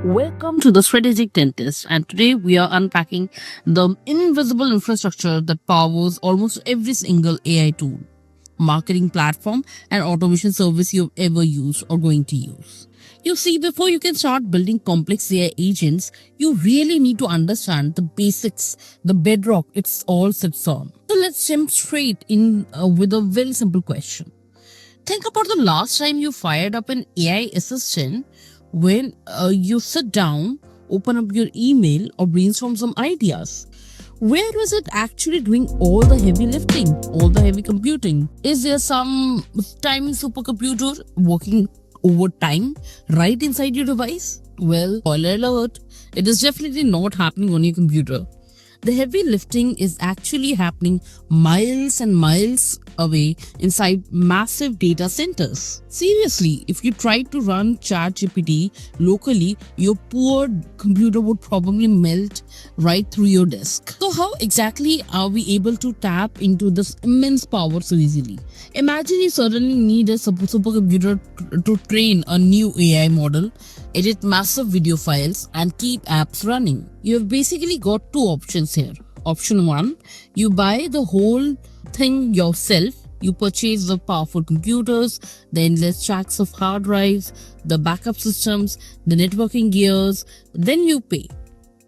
Welcome to the Strategic Dentist, and today we are unpacking the invisible infrastructure that powers almost every single AI tool, marketing platform, and automation service you've ever used or going to use. You see, before you can start building complex AI agents, you really need to understand the basics, the bedrock it's all sits on. So let's jump straight in with a very simple question. Think about the last time you fired up an AI assistant when you sit down, open up your email, or brainstorm some ideas. Where was it actually doing all the heavy lifting, all the heavy computing? Is there some tiny supercomputer working overtime right inside your device? Well, spoiler alert, it is definitely not happening on your computer. The heavy lifting is actually happening miles and miles away inside massive data centers. Seriously, if you tried to run ChatGPT locally, your poor computer would probably melt right through your desk. So how exactly are we able to tap into this immense power so easily? Imagine you suddenly need a supercomputer to train a new AI model, edit massive video files, and keep apps running. You have basically got two options here. Option 1, you buy the whole thing yourself. You purchase the powerful computers, the endless tracks of hard drives, the backup systems, the networking gears. Then you pay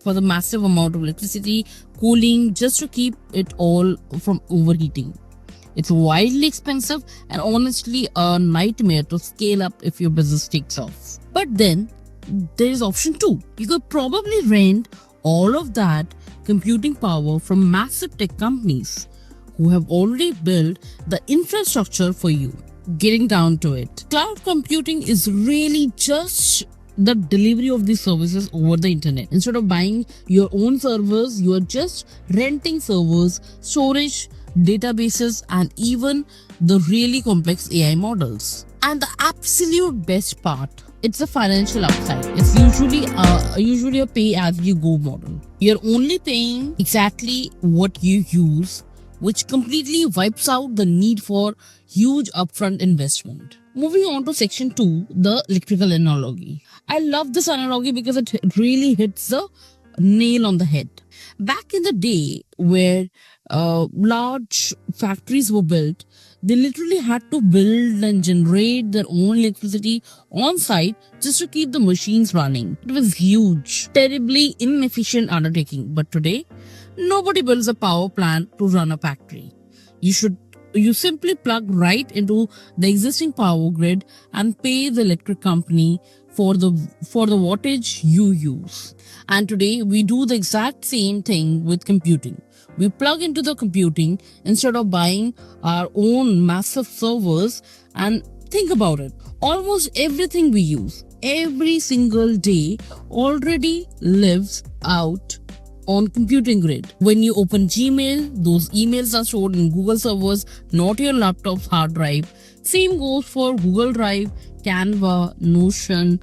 for the massive amount of electricity, cooling, just to keep it all from overheating. It's wildly expensive and honestly a nightmare to scale up if your business takes off. But then there is option 2. You could probably rent all of that computing power from massive tech companies who have already built the infrastructure for you. Getting down to it, cloud computing is really just the delivery of these services over the internet. Instead of buying your own servers, you are just renting servers, storage, databases, and even the really complex AI models. And the absolute best part, it's a financial upside. It's usually a pay as you go model. You're only paying exactly what you use, which completely wipes out the need for huge upfront investment. Moving on to section 2, the electrical analogy. I love this analogy because it really hits the nail on the head. Back in the day where large factories were built, they literally had to build and generate their own electricity on site just to keep the machines running. It was huge, terribly inefficient undertaking. But today, nobody builds a power plant to run a factory. You simply plug right into the existing power grid and pay the electric company for the wattage you use. And today we do the exact same thing with computing. We plug into the computing instead of buying our own massive servers. And think about it, almost everything we use every single day already lives out on computing grid. When you open Gmail, those emails are stored in Google servers, not your laptop's hard drive. Same goes for Google Drive, Canva, Notion,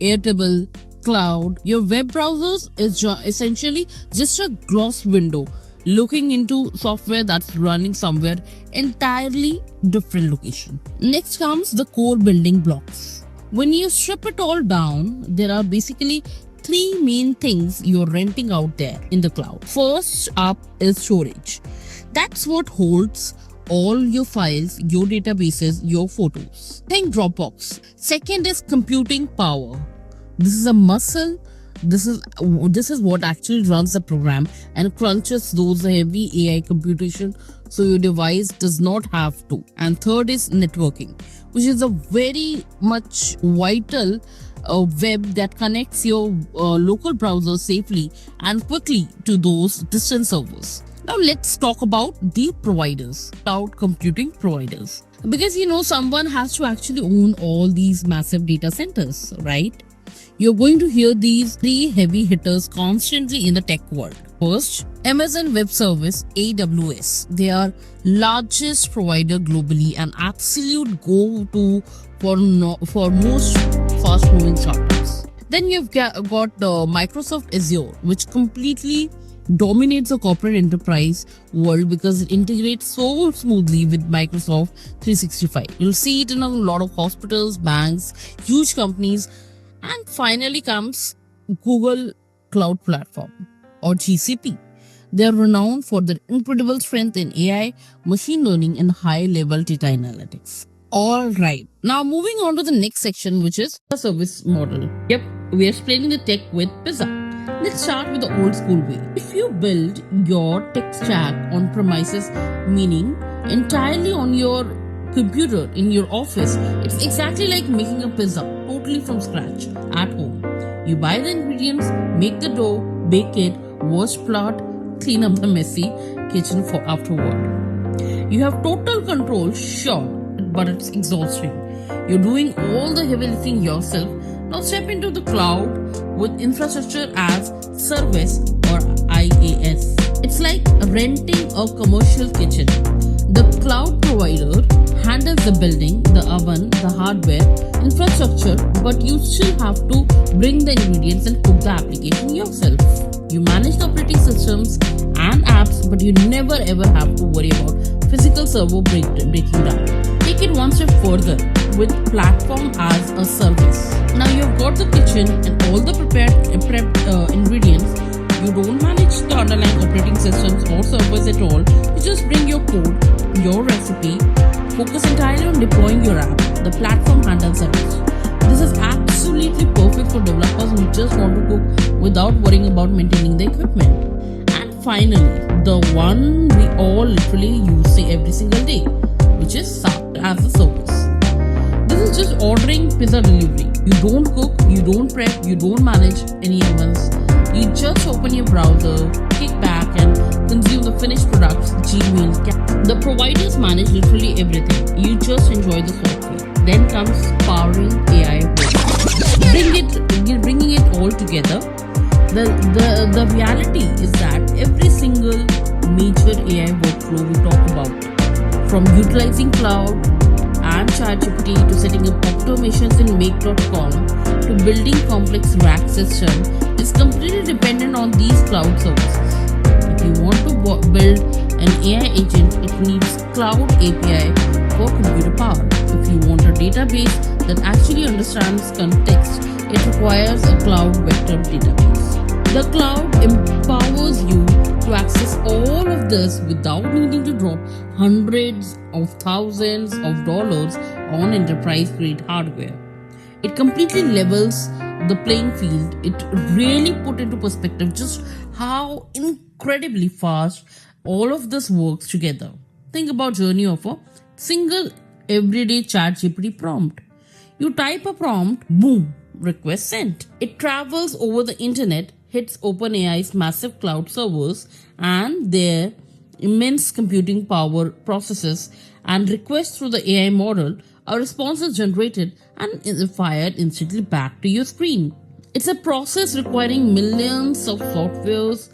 Airtable, Cloud. Your web browsers is essentially just a gloss window looking into software that's running somewhere entirely different location. Next comes the core building blocks. When you strip it all down, there are basically 3 main things you're renting out there in the cloud. First up is storage. That's what holds all your files, your databases, your photos. Think Dropbox. Second is computing power. This is a muscle. This is what actually runs the program and crunches those heavy AI computation so your device does not have to. And third is networking, which is a very much vital web that connects your local browser safely and quickly to those distant servers. Now let's talk about the providers, cloud computing providers. Because someone has to actually own all these massive data centers, right? You're going to hear these 3 heavy hitters constantly in the tech world. First, Amazon Web Service, AWS. They are largest provider globally and absolute go-to for most fast-moving startups. Then you've got the Microsoft Azure, which completely dominates the corporate enterprise world because it integrates so smoothly with Microsoft 365. You'll see it in a lot of hospitals, banks, huge companies. And finally comes Google Cloud Platform or GCP. They are renowned for their incredible strength in AI, machine learning, and high level data analytics. All right, now moving on to the next section, which is the service model. Yep, we are explaining the tech with Pizza. Let's start with the old school way. If you build your tech stack on premises, meaning entirely on your computer in your office, it's exactly like making a pizza totally from scratch at home. You buy the ingredients, make the dough, bake it, wash plot, clean up the messy kitchen for afterward. You have total control, sure, but it's exhausting. You're doing all the heavy lifting yourself. Now step into the cloud with infrastructure as service or IaaS. It's like renting a commercial kitchen. The cloud provider handles the building, the oven, the hardware, infrastructure, but you still have to bring the ingredients and cook the application yourself. You manage the operating systems and apps, but you never ever have to worry about physical server breaking down. Take it one step further with platform as a service. Now you've got the kitchen and all the prepped ingredients. You don't manage the underlying operating systems or servers at all. You just bring your code, your recipe, focus entirely on deploying your app. The platform handles the rest. This is absolutely perfect for developers who just want to cook without worrying about maintaining the equipment. And finally, the one we all literally use every single day, which is SAP as a service. This is just ordering pizza delivery. You don't cook, you don't prep, you don't manage any ovens. You just open your browser, kick back and consume the finished products, Gmail. The providers manage literally everything. You just enjoy the software. Then comes powering AI bringing it all together. The reality is that every single major AI workflow we talk about, from utilizing cloud and ChatGPT to setting up automations in Make.com to building complex rack system, is completely dependent on these cloud services. If you want to build an AI agent, it needs cloud API for computer power. If you want a database that actually understands context, it requires a cloud vector database. The cloud empowers you to access all of this without needing to drop hundreds of thousands of dollars on enterprise grade hardware. It completely levels the playing field. It really put into perspective just how incredibly fast all of this works together. Think about journey of a single everyday ChatGPT prompt. You type a prompt, boom, request sent. It travels over the internet, hits OpenAI's massive cloud servers and their immense computing power processes and requests through the AI model. A response is generated and is fired instantly back to your screen. It's a process requiring millions of softwares,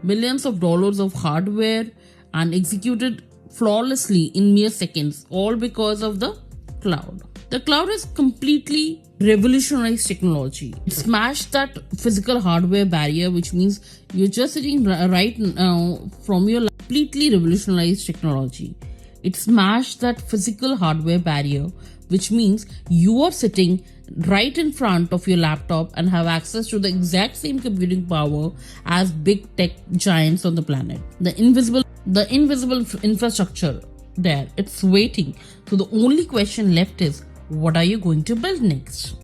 millions of dollars of hardware, and executed flawlessly in mere seconds, all because of the cloud. The cloud has completely revolutionized technology. It smashed that physical hardware barrier, which means you're just sitting right now from your completely revolutionized technology. It smashed that physical hardware barrier, which means you are sitting right in front of your laptop and have access to the exact same computing power as big tech giants on the planet. The invisible infrastructure there, it's waiting. So the only question left is, what are you going to build next?